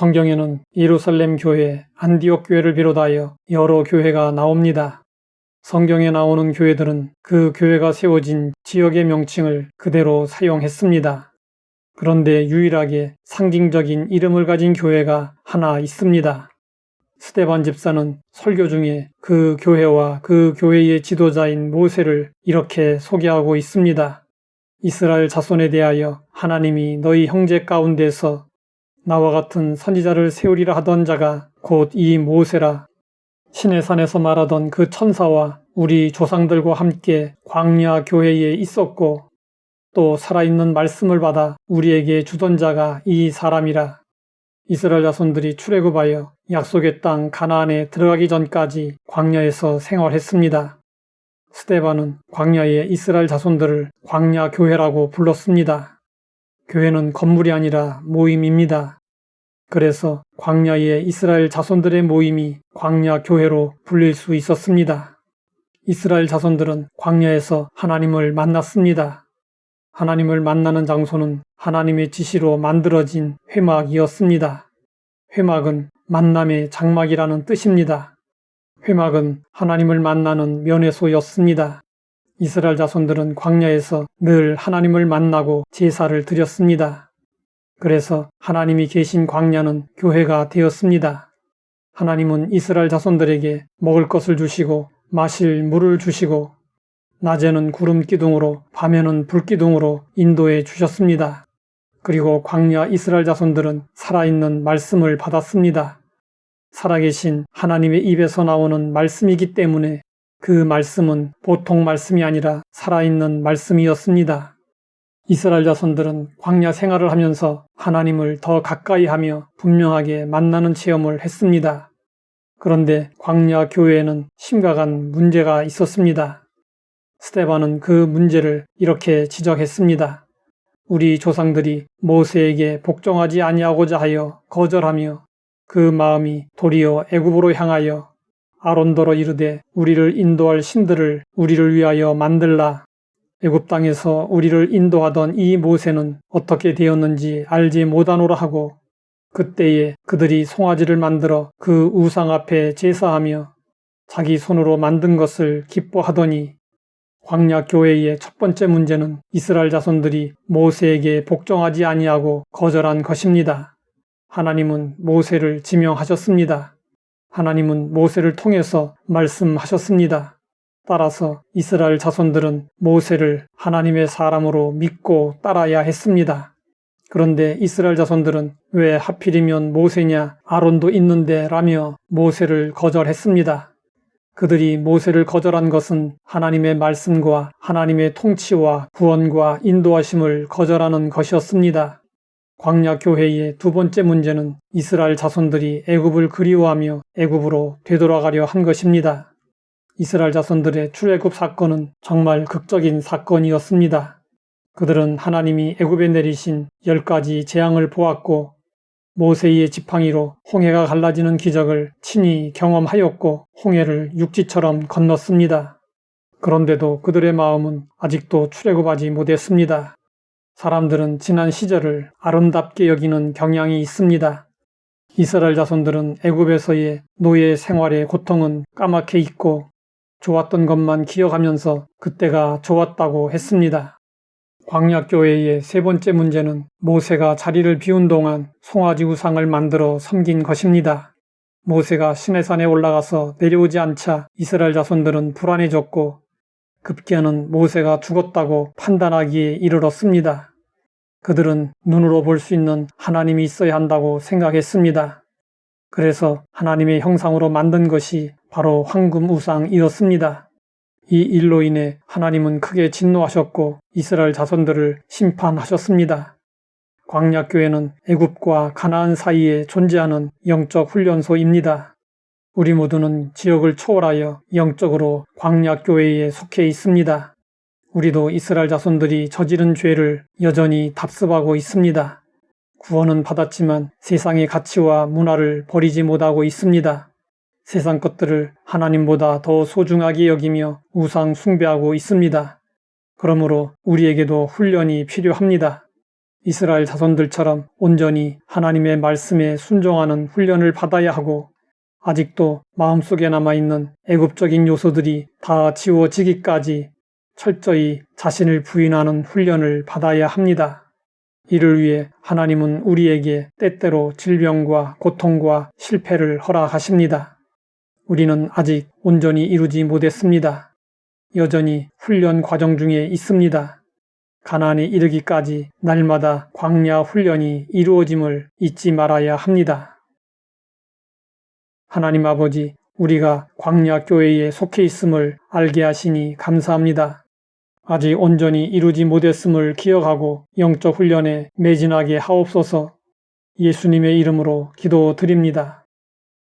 성경에는 예루살렘 교회, 안디옥 교회를 비롯하여 여러 교회가 나옵니다. 성경에 나오는 교회들은 그 교회가 세워진 지역의 명칭을 그대로 사용했습니다. 그런데 유일하게 상징적인 이름을 가진 교회가 하나 있습니다. 스데반 집사는 설교 중에 그 교회와 그 교회의 지도자인 모세를 이렇게 소개하고 있습니다. 이스라엘 자손에 대하여 하나님이 너희 형제 가운데서 나와 같은 선지자를 세우리라 하던 자가 곧 이 모세라. 시내산에서 말하던 그 천사와 우리 조상들과 함께 광야 교회에 있었고 또 살아있는 말씀을 받아 우리에게 주던 자가 이 사람이라. 이스라엘 자손들이 출애굽하여 약속의 땅 가나안에 들어가기 전까지 광야에서 생활했습니다. 스데반은 광야의 이스라엘 자손들을 광야 교회라고 불렀습니다. 교회는 건물이 아니라 모임입니다. 그래서 광야의 이스라엘 자손들의 모임이 광야 교회로 불릴 수 있었습니다. 이스라엘 자손들은 광야에서 하나님을 만났습니다. 하나님을 만나는 장소는 하나님의 지시로 만들어진 회막이었습니다. 회막은 만남의 장막이라는 뜻입니다. 회막은 하나님을 만나는 면회소였습니다. 이스라엘 자손들은 광야에서 늘 하나님을 만나고 제사를 드렸습니다. 그래서 하나님이 계신 광야는 교회가 되었습니다. 하나님은 이스라엘 자손들에게 먹을 것을 주시고 마실 물을 주시고 낮에는 구름 기둥으로 밤에는 불 기둥으로 인도해 주셨습니다. 그리고 광야 이스라엘 자손들은 살아있는 말씀을 받았습니다. 살아계신 하나님의 입에서 나오는 말씀이기 때문에 그 말씀은 보통 말씀이 아니라 살아있는 말씀이었습니다. 이스라엘 자손들은 광야 생활을 하면서 하나님을 더 가까이 하며 분명하게 만나는 체험을 했습니다. 그런데 광야 교회에는 심각한 문제가 있었습니다. 스데반은 그 문제를 이렇게 지적했습니다. 우리 조상들이 모세에게 복종하지 아니하고자 하여 거절하며 그 마음이 도리어 애굽으로 향하여 아론더러 이르되 우리를 인도할 신들을 우리를 위하여 만들라. 애굽 땅에서 우리를 인도하던 이 모세는 어떻게 되었는지 알지 못하노라 하고 그때에 그들이 송아지를 만들어 그 우상 앞에 제사하며 자기 손으로 만든 것을 기뻐하더니 광야 교회의 첫 번째 문제는 이스라엘 자손들이 모세에게 복종하지 아니하고 거절한 것입니다. 하나님은 모세를 지명하셨습니다. 하나님은 모세를 통해서 말씀하셨습니다. 따라서 이스라엘 자손들은 모세를 하나님의 사람으로 믿고 따라야 했습니다. 그런데 이스라엘 자손들은 왜 하필이면 모세냐, 아론도 있는데 라며 모세를 거절했습니다. 그들이 모세를 거절한 것은 하나님의 말씀과 하나님의 통치와 구원과 인도하심을 거절하는 것이었습니다. 광야 교회의 두 번째 문제는 이스라엘 자손들이 애굽을 그리워하며 애굽으로 되돌아가려 한 것입니다. 이스라엘 자손들의 출애굽 사건은 정말 극적인 사건이었습니다. 그들은 하나님이 애굽에 내리신 10가지 재앙을 보았고 모세의 지팡이로 홍해가 갈라지는 기적을 친히 경험하였고 홍해를 육지처럼 건넜습니다. 그런데도 그들의 마음은 아직도 출애굽하지 못했습니다. 사람들은 지난 시절을 아름답게 여기는 경향이 있습니다. 이스라엘 자손들은 애굽에서의 노예 생활의 고통은 까맣게 잊고 좋았던 것만 기억하면서 그때가 좋았다고 했습니다. 광야 교회의 세 번째 문제는 모세가 자리를 비운 동안 송아지 우상을 만들어 섬긴 것입니다. 모세가 시내산에 올라가서 내려오지 않자 이스라엘 자손들은 불안해졌고 급기야는 모세가 죽었다고 판단하기에 이르렀습니다. 그들은 눈으로 볼 수 있는 하나님이 있어야 한다고 생각했습니다. 그래서 하나님의 형상으로 만든 것이 바로 황금 우상이었습니다. 이 일로 인해 하나님은 크게 진노하셨고 이스라엘 자손들을 심판하셨습니다. 광야 교회는 애굽과 가나안 사이에 존재하는 영적 훈련소입니다. 우리 모두는 지역을 초월하여 영적으로 광야 교회에 속해 있습니다. 우리도 이스라엘 자손들이 저지른 죄를 여전히 답습하고 있습니다. 구원은 받았지만 세상의 가치와 문화를 버리지 못하고 있습니다. 세상 것들을 하나님보다 더 소중하게 여기며 우상 숭배하고 있습니다. 그러므로 우리에게도 훈련이 필요합니다. 이스라엘 자손들처럼 온전히 하나님의 말씀에 순종하는 훈련을 받아야 하고 아직도 마음속에 남아있는 애굽적인 요소들이 다 지워지기까지 철저히 자신을 부인하는 훈련을 받아야 합니다. 이를 위해 하나님은 우리에게 때때로 질병과 고통과 실패를 허락하십니다. 우리는 아직 온전히 이루지 못했습니다. 여전히 훈련 과정 중에 있습니다. 가나안에 이르기까지 날마다 광야 훈련이 이루어짐을 잊지 말아야 합니다. 하나님 아버지, 우리가 광야 교회에 속해 있음을 알게 하시니 감사합니다. 아직 온전히 이루지 못했음을 기억하고 영적 훈련에 매진하게 하옵소서. 예수님의 이름으로 기도드립니다.